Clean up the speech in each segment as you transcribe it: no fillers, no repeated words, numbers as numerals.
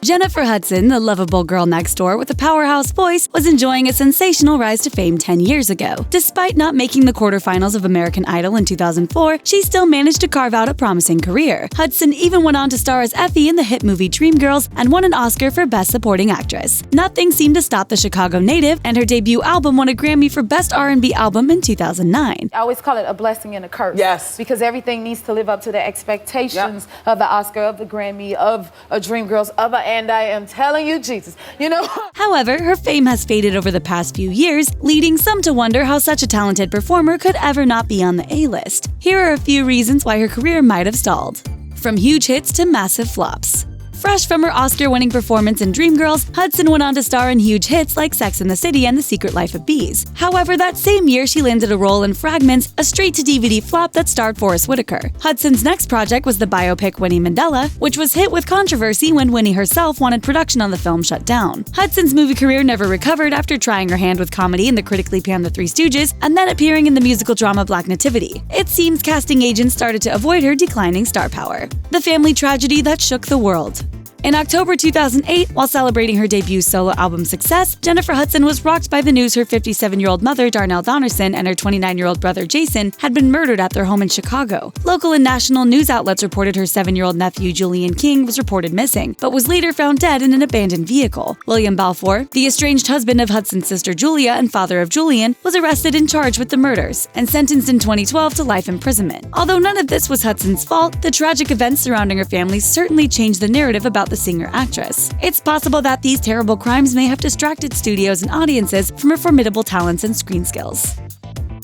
Jennifer Hudson, the lovable girl next door with a powerhouse voice, was enjoying a sensational rise to fame 10 years ago. Despite not making the quarterfinals of American Idol in 2004, she still managed to carve out a promising career. Hudson even went on to star as Effie in the hit movie Dreamgirls and won an Oscar for Best Supporting Actress. Nothing seemed to stop the Chicago native, and her debut album won a Grammy for Best R&B Album in 2009. I always call it a blessing and a curse. Yes. Because everything needs to live up to the expectations of the Oscar, of the Grammy, of a Dreamgirls, of a And I Am Telling You, Jesus, you know? However, her fame has faded over the past few years, leading some to wonder how such a talented performer could ever not be on the A-list. Here are a few reasons why her career might have stalled. From huge hits to massive flops. Fresh from her Oscar-winning performance in Dreamgirls, Hudson went on to star in huge hits like Sex and the City and The Secret Life of Bees. However, that same year she landed a role in Fragments, a straight-to-DVD flop that starred Forest Whitaker. Hudson's next project was the biopic Winnie Mandela, which was hit with controversy when Winnie herself wanted production on the film shut down. Hudson's movie career never recovered after trying her hand with comedy in the critically panned The Three Stooges and then appearing in the musical drama Black Nativity. It seems casting agents started to avoid her declining star power. The family tragedy that shook the world. In October 2008, while celebrating her debut solo album success, Jennifer Hudson was rocked by the news her 57-year-old mother, Darnell Donnerson, and her 29-year-old brother, Jason, had been murdered at their home in Chicago. Local and national news outlets reported her 7-year-old nephew, Julian King, was reported missing, but was later found dead in an abandoned vehicle. William Balfour, the estranged husband of Hudson's sister Julia and father of Julian, was arrested and charged with the murders, and sentenced in 2012 to life imprisonment. Although none of this was Hudson's fault, the tragic events surrounding her family certainly changed the narrative about the singer-actress. It's possible that these terrible crimes may have distracted studios and audiences from her formidable talents and screen skills.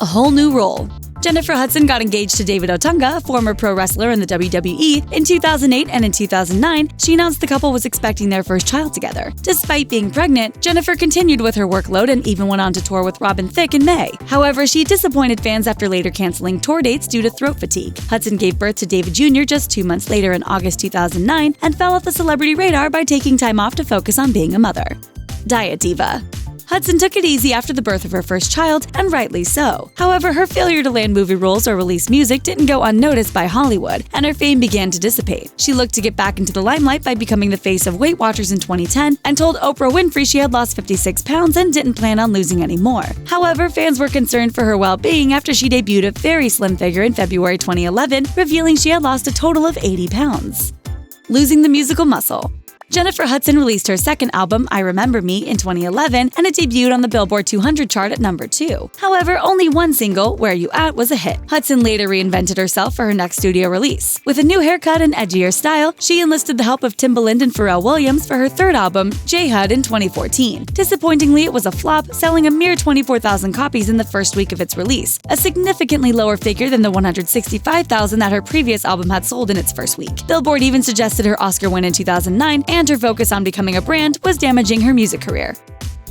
A whole new role. Jennifer Hudson got engaged to David Otunga, a former pro wrestler in the WWE, in 2008, and in 2009, she announced the couple was expecting their first child together. Despite being pregnant, Jennifer continued with her workload and even went on to tour with Robin Thicke in May. However, she disappointed fans after later canceling tour dates due to throat fatigue. Hudson gave birth to David Jr. just 2 months later in August 2009 and fell off the celebrity radar by taking time off to focus on being a mother. Diet diva. Hudson took it easy after the birth of her first child, and rightly so. However, her failure to land movie roles or release music didn't go unnoticed by Hollywood, and her fame began to dissipate. She looked to get back into the limelight by becoming the face of Weight Watchers in 2010 and told Oprah Winfrey she had lost 56 pounds and didn't plan on losing any more. However, fans were concerned for her well-being after she debuted a very slim figure in February 2011, revealing she had lost a total of 80 pounds. Losing the musical muscle. Jennifer Hudson released her second album, I Remember Me, in 2011, and it debuted on the Billboard 200 chart at number 2. However, only one single, Where You At, was a hit. Hudson later reinvented herself for her next studio release. With a new haircut and edgier style, she enlisted the help of Timbaland and Pharrell Williams for her third album, J-Hud, in 2014. Disappointingly, it was a flop, selling a mere 24,000 copies in the first week of its release, a significantly lower figure than the 165,000 that her previous album had sold in its first week. Billboard even suggested her Oscar win in 2009, and her focus on becoming a brand was damaging her music career.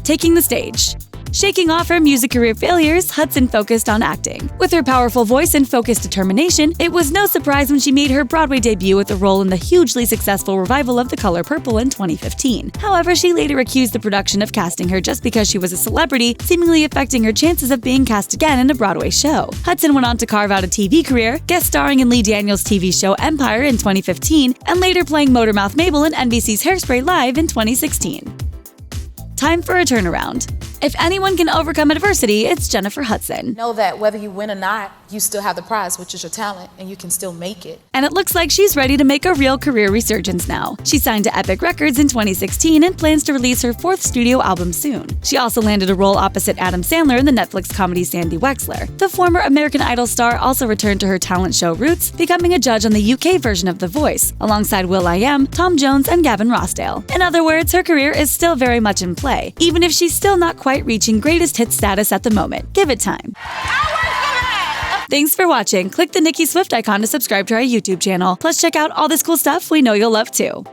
Taking the stage. Shaking off her music career failures, Hudson focused on acting. With her powerful voice and focused determination, it was no surprise when she made her Broadway debut with a role in the hugely successful revival of The Color Purple in 2015. However, she later accused the production of casting her just because she was a celebrity, seemingly affecting her chances of being cast again in a Broadway show. Hudson went on to carve out a TV career, guest starring in Lee Daniels' TV show Empire in 2015, and later playing Motormouth Mabel in NBC's Hairspray Live in 2016. Time for a turnaround. If anyone can overcome adversity, it's Jennifer Hudson. Know that whether you win or not, you still have the prize, which is your talent, and you can still make it. And it looks like she's ready to make a real career resurgence now. She signed to Epic Records in 2016 and plans to release her 4th studio album soon. She also landed a role opposite Adam Sandler in the Netflix comedy Sandy Wexler. The former American Idol star also returned to her talent show roots, becoming a judge on the UK version of The Voice, alongside will.i.am, Tom Jones, and Gavin Rossdale. In other words, her career is still very much in play, even if she's still not quite reaching greatest hit status at the moment. Give it time. Thanks for watching. Click the Nicki Swift icon to subscribe to our YouTube channel. Plus, check out all this cool stuff we know you'll love too.